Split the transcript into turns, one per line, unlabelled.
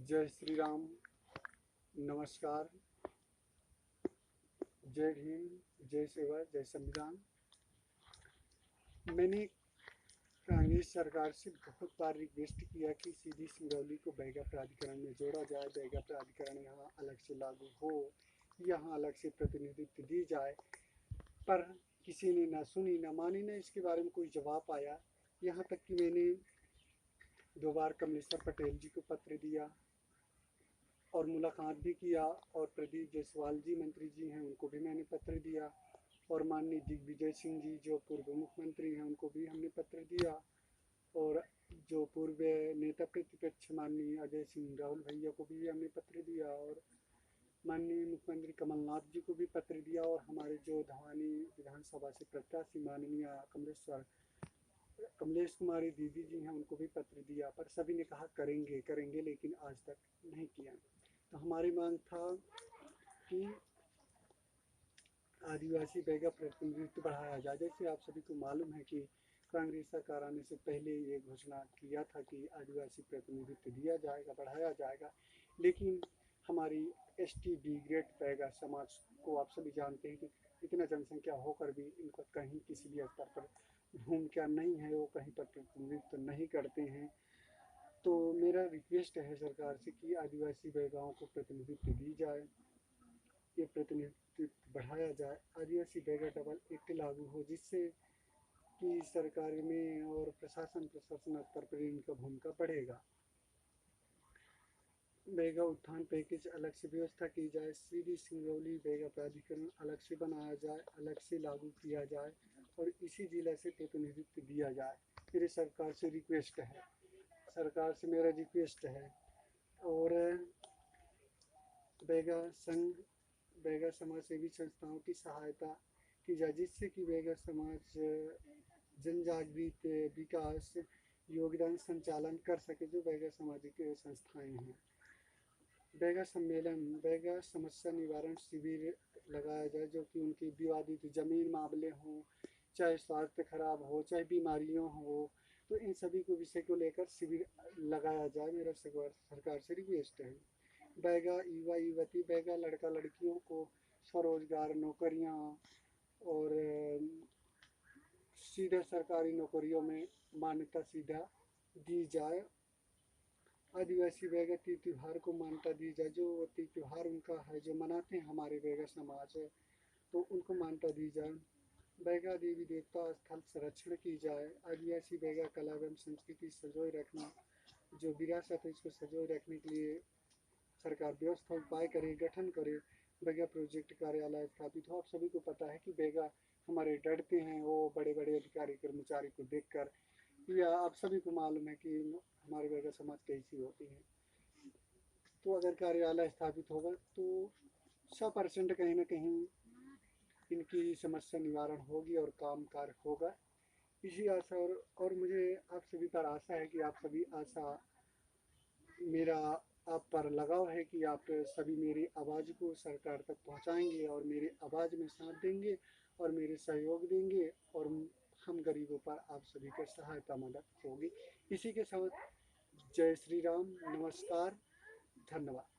जय श्री राम। नमस्कार। जय भीम। जय सेवा। जय संविधान। मैंने कांग्रेस सरकार से बहुत बार रिक्वेस्ट किया कि सीधी सिंगरौली को बैगा प्राधिकरण में जोड़ा जाए, बैगा प्राधिकरण यहाँ अलग से लागू हो, यहाँ अलग से प्रतिनिधित्व दी जाए, पर किसी ने ना सुनी ना मानी, ना इसके बारे में कोई जवाब आया। यहाँ तक कि मैंने 2 बार कमलेश्वर पटेल जी को पत्र दिया और मुलाकात भी किया, और प्रदीप जायसवाल जी मंत्री जी हैं उनको भी मैंने पत्र दिया, और माननीय दिग्विजय सिंह जी जो पूर्व मुख्यमंत्री हैं उनको भी हमने पत्र दिया, और जो पूर्व नेता प्रतिपक्ष माननीय अजय सिंह राहुल भैया को भी हमने पत्र दिया, और माननीय मुख्यमंत्री कमलनाथ जी को भी पत्र दिया, और हमारे जो धवानी विधानसभा से प्रत्याशी माननीय कमलेश कुमारी दीदी जी हैं उनको भी पत्र दिया, पर सभी ने कहा करेंगे करेंगे, लेकिन आज तक नहीं किया। तो हमारी मांग था कि आदिवासी बैगा प्रतिनिधित्व बढ़ाया जाए। जैसे आप सभी को मालूम है कि कांग्रेस सरकार आने से पहले ये घोषणा किया था कि आदिवासी प्रतिनिधित्व दिया जाएगा, बढ़ाया जाएगा, लेकिन हमारी ST बी ग्रेड बैगा समाज को आप सभी जानते हैं कि इतना जनसंख्या होकर भी इनका कहीं किसी भी स्तर पर भूमिका नहीं है, वो कहीं पर प्रतिनिधित्व नहीं करते हैं। तो मेरा रिक्वेस्ट है सरकार से कि आदिवासी बैगाओं को प्रतिनिधित्व दी जाए, ये प्रतिनिधित्व बढ़ाया जाए, आदिवासी बैगा डबल एक्ट लागू हो, जिससे कि सरकार में और प्रशासन स्तर पर इनका भूमिका बढ़ेगा। बैगा उत्थान पैकेज अलग से व्यवस्था की जाए, सीधी सिंगरौली बैगा प्राधिकरण अलग से बनाया जाए, अलग से लागू किया जाए, और इसी जिला से प्रतिनिधित्व दिया जाए। मेरी सरकार से रिक्वेस्ट है, सरकार से मेरा रिक्वेस्ट है। और बैगा संघ, बैगा समाज सेवी संस्थाओं की सहायता की जाए, जिससे कि बैगा समाज जन जागृत विकास योगदान संचालन कर सके, जो बैगा सामाजिक संस्थाएं हैं। बैगा सम्मेलन, बैगा समस्या निवारण शिविर लगाया जाए, जो कि उनकी विवादित जमीन मामले हों, चाहे स्वास्थ्य खराब हो, चाहे बीमारियों हो, तो इन सभी को विषय को लेकर शिविर लगाया जाए। मेरा सरकार से रिक्वेस्ट है। बैगा युवा युवती, बैगा लड़का लड़कियों को स्वरोजगार, नौकरियां और सीधे सरकारी नौकरियों में मान्यता सीधा दी जाए। आदिवासी बैगा तीज त्योहार को मान्यता दी जाए, जो तीज त्योहार उनका है जो मनाते हैं हमारे बैगा समाज है, तो उनको मान्यता दी जाए। बैगा देवी देवता स्थल संरक्षण की जाए। आदिवासी बैगा कला एवं संस्कृति सजोए रखना, जो विरासत है इसको सजोए रखने के लिए सरकार व्यवस्था उपाय करे, गठन करे। बैगा प्रोजेक्ट कार्यालय स्थापित हो। आप सभी को पता है कि बैगा हमारे डरते हैं वो बड़े बड़े अधिकारी कर्मचारी को देखकर, या आप सभी को मालूम है कि हमारे बैगा समाज कैसी होती है। तो अगर कार्यालय स्थापित होगा तो 100% कहीं ना कहीं इनकी समस्या निवारण होगी और काम कार्य होगा, इसी आशा और मुझे आप सभी पर आशा है कि आप सभी आशा, मेरा आप पर लगाव है कि आप सभी मेरी आवाज़ को सरकार तक पहुंचाएंगे और मेरी आवाज़ में साथ देंगे और मेरे सहयोग देंगे, और हम गरीबों पर आप सभी का सहायता मदद होगी। इसी के साथ जय श्री राम। नमस्कार। धन्यवाद।